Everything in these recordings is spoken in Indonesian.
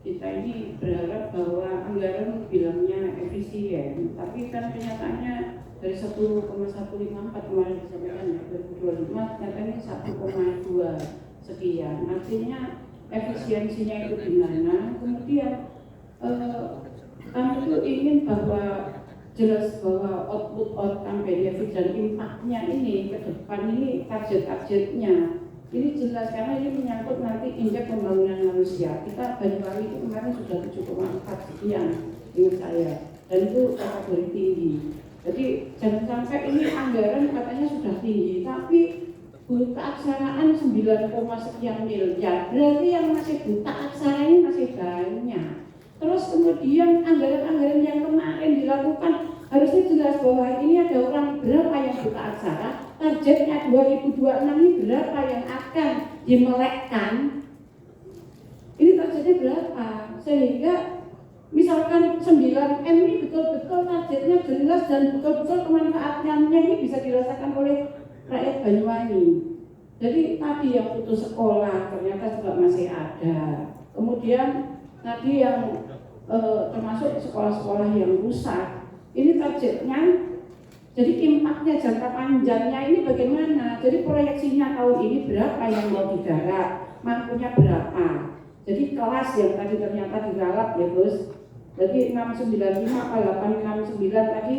kita ini berharap bahwa anggaran bilangnya efisien, tapi kan kenyataannya dari 1,154 kemarin disampaikan ya 2025 ternyata ini 1,2 sekian. Artinya efisiensinya itu di mana? Kemudian kami itu ingin bahwa jelas bahwa output campaign dan impactnya ini ke depan ini target-targetnya ini jelas karena ini menyangkut nanti indeks pembangunan manusia. Kita Banyuwangi itu kemarin sudah 7,4 sekian ingat saya, dan itu kategori tinggi. Jadi jangan sampai ini anggaran katanya sudah tinggi tapi buta aksaraan 9, sekian miliar, berarti yang masih buta aksara ini masih banyak. Terus kemudian anggaran-anggaran yang kemarin dilakukan harusnya jelas bahwa ini ada orang berapa yang buta aksara, targetnya 2026 ini berapa yang akan dimelekkan, ini targetnya berapa, sehingga misalkan 9M ini betul-betul targetnya jelas dan betul-betul kemanfaatannya ini bisa dirasakan oleh rakyat Banyuwangi. Jadi tadi yang putus sekolah ternyata juga masih ada, kemudian tadi yang termasuk sekolah-sekolah yang rusak, ini targetnya, jadi impactnya jangka panjangnya ini bagaimana? Jadi proyeksinya tahun ini berapa yang mau digarap, mampunya berapa? Jadi kelas yang tadi ternyata digarap ya Gus, jadi 695 atau 869 tadi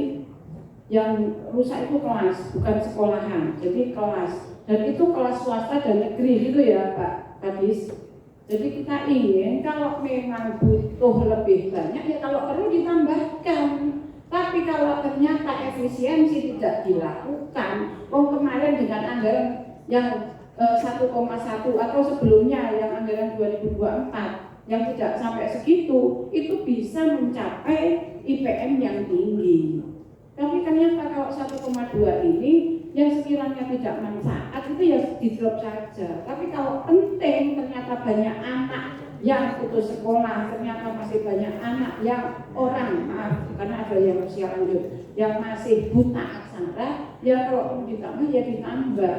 yang rusak itu kelas, bukan sekolahan, jadi kelas, dan itu kelas swasta dan negeri gitu ya Pak Kadis. Jadi kita ingin kalau memang butuh lebih banyak ya kalau perlu ditambahkan. Tapi kalau ternyata efisiensi tidak dilakukan, kemarin dengan anggaran yang 1,1 atau sebelumnya yang anggaran 2024 yang tidak sampai segitu, itu bisa mencapai IPM yang tinggi. Tapi ternyata kalau 1,2 ini yang sekiranya tidak manfaat itu ya di drop saja. Tapi kalau penting ternyata banyak anak yang putus sekolah, ternyata masih banyak anak yang karena ada yang usia lanjut yang masih buta aksara, ya kalau perlu ditambah ya ditambah.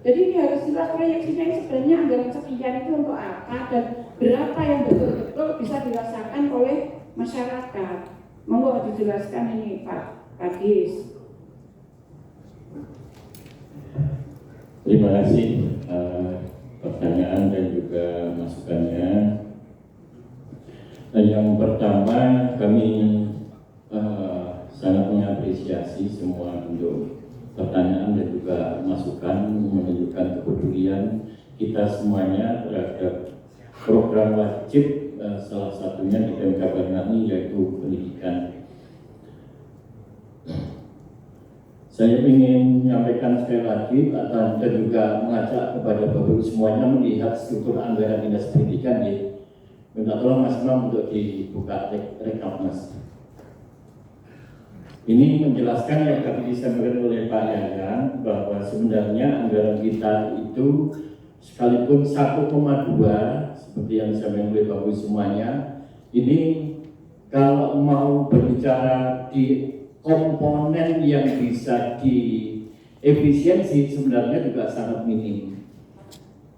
Jadi ini harus jelas proyeksinya ini sebenarnya anggaran sekian itu untuk apa dan berapa yang betul-betul bisa dirasakan oleh masyarakat. Monggo dijelaskan ini Pak Kadis. Terima kasih pertanyaan dan juga masukannya. Yang pertama, kami sangat mengapresiasi semua bentuk pertanyaan dan juga masukan menunjukkan kepedulian kita semuanya terhadap program wajib, salah satunya di PMK Banyuwangi yaitu pendidikan. Saya ingin menyampaikan sekali lagi dan juga mengajak kepada Bapak Ibu semuanya melihat struktur anggaran dinas pendidikan ya. Minta tolong Mas Imam untuk dibuka rekap Mas. Ini menjelaskan yang tadi disampaikan oleh Pak Yayan bahwa sebenarnya anggaran kita itu sekalipun 1,2 seperti yang disampaikan oleh Bapak Ibu semuanya, ini kalau mau berbicara di komponen yang bisa diefisiensi sebenarnya juga sangat minim.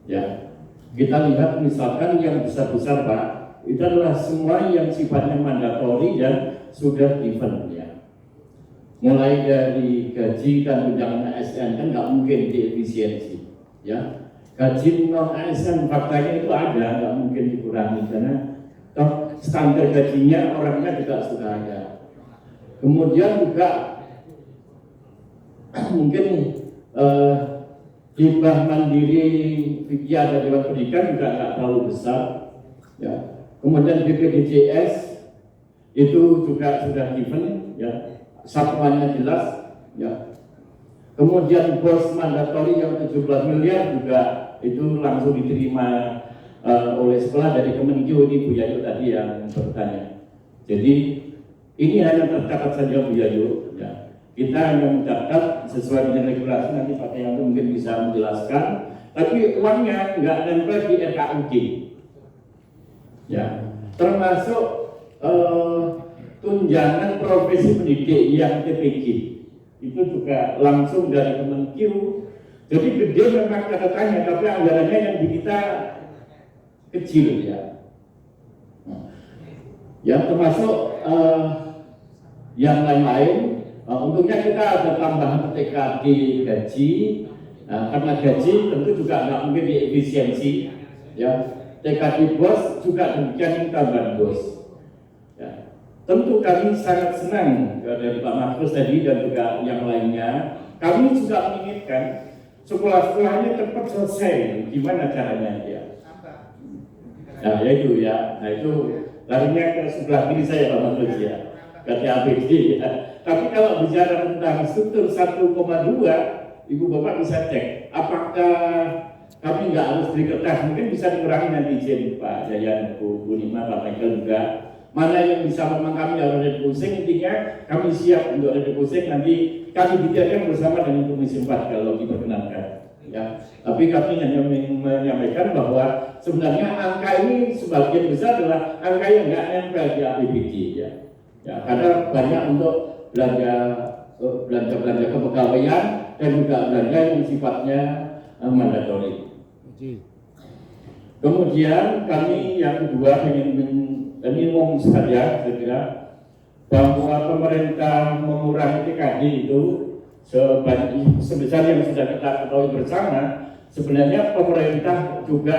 Ya, kita lihat misalkan yang besar-besar Pak, itu adalah semua yang sifatnya mandatori dan sudah given ya. Mulai dari gaji dan tunjangan ASN kan nggak mungkin diefisiensi, ya. Gaji non ASN faktanya itu ada, nggak mungkin dikurangi karena toh standar gajinya orangnya juga sudah ada. Kemudian juga mungkin hibah mandiri fikih dan dewan pendidikan juga nggak terlalu besar, ya. Kemudian BPJS itu juga sudah given, ya. Satuannya jelas, ya. Kemudian bos mandatori yang 17 miliar juga itu langsung diterima oleh sekolah dari Kemenkeu, ini Bu Yayu tadi yang bertanya. Jadi ini hanya tercatat saja Bu Yayu, ya. Kita hanya mencatat sesuai dengan regulasi, nanti Pak Yanto mungkin bisa menjelaskan. Tapi uangnya nggak nempel di RKUD, ya. Termasuk tunjangan profesi pendidik yang TPG itu juga langsung dari Kemenkeu. Jadi gede memang catatannya, tapi anggarannya yang di kita kecil ya. Ya, termasuk yang lain-lain. Untungnya kita ada tambahan TKD gaji. Nah, karena gaji tentu juga nggak mungkin diefisiensi. Ya, TKD bos juga demikian tambahan bos. Ya, tentu kami sangat senang dari Pak Markus tadi dan juga yang lainnya. Kami juga menginginkan sekolah-sekolahnya cepat selesai. Gimana caranya ya? Nah, itu ya. Nah, itu larinya ke sebelah kiri saya Pak Markus ya. Kata APD ya. Tapi kalau bicara tentang struktur 1,2, Ibu Bapak bisa cek apakah kami nggak harus beri kertas, mungkin bisa dikurangi nanti izin Pak Yayan, Bu Nima, Pak Michael juga. Mana yang bisa memang kami harus refocusing, intinya kami siap untuk refocusing, nanti kami bicarakan bersama dengan Komisi 4 kalau diperkenankan. Ya, tapi kami hanya menyampaikan bahwa sebenarnya angka ini sebagian besar adalah angka yang nggak nempel di APBD ya. Ya, karena banyak untuk belanja kepegawaian dan juga belanja yang sifatnya mandatori. Kemudian kami yang kedua ini umum saja, saya kira bahwa pemerintah mengurangi TKD itu sebesar yang sudah kita ketahui bersama. Sebenarnya pemerintah juga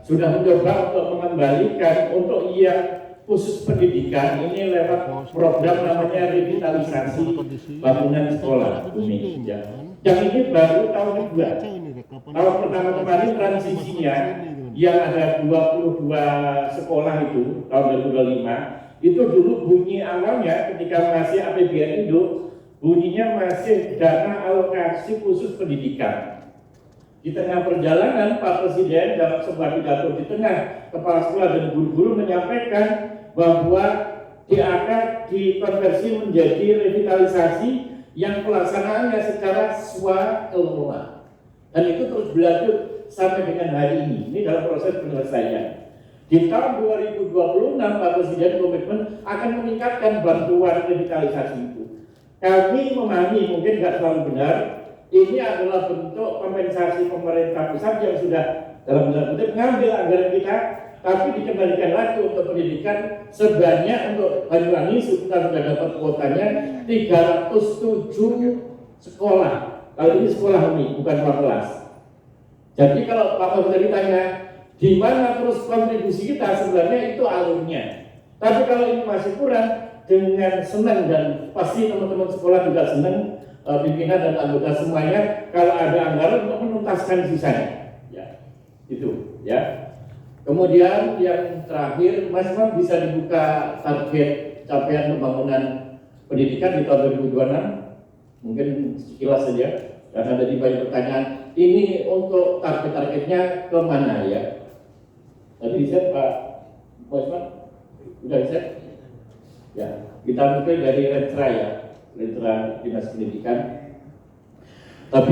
sudah mencoba untuk mengembalikan untuk yang khusus pendidikan ini lewat program namanya revitalisasi bangunan sekolah Bumi. Ya. Yang ini baru tahun kedua. Tahun pertama kemarin transisinya yang ada 22 sekolah itu tahun 2025 itu dulu bunyi awalnya ketika masih APBN induk bunyinya masih dana alokasi khusus pendidikan. Di tengah perjalanan Pak Presiden dalam sebuah pidato di tengah kepala sekolah dan guru-guru menyampaikan bahwa DAK dikonversi menjadi revitalisasi yang pelaksanaannya secara swakelola. Dan itu terus berlanjut sampai dengan hari ini. Ini dalam proses penyelesaian. Di tahun 2026 Pak Presiden komitmen akan meningkatkan bantuan revitalisasi itu. Kami memahami mungkin nggak selalu benar. Ini adalah bentuk kompensasi pemerintah pusat yang sudah dalam tanda kutip mengambil anggaran kita, tapi dikembalikan lagi untuk pendidikan sebanyak untuk Banyuwangi sudah dapat kuotanya 307 sekolah. Kalau ini sekolah ini bukan kelas. Jadi kalau Pak Menteri ditanya di mana terus kontribusi kita, sebenarnya itu alurnya. Tapi kalau ini masih kurang, dengan senang dan pasti teman-teman sekolah juga senang. Pimpinan dan anggota semuanya kalau ada anggaran untuk menuntaskan sisanya, ya itu, ya. Kemudian yang terakhir, Mas Mam bisa dibuka target capaian pembangunan pendidikan di tahun 2026, mungkin sekilas saja, karena tadi banyak pertanyaan. Ini untuk target-targetnya kemana ya? Tadi riset Pak Mas Mam, udah riset? Ya, kita mungkin dari Rentra ya. Dinas Pendidikan, tapi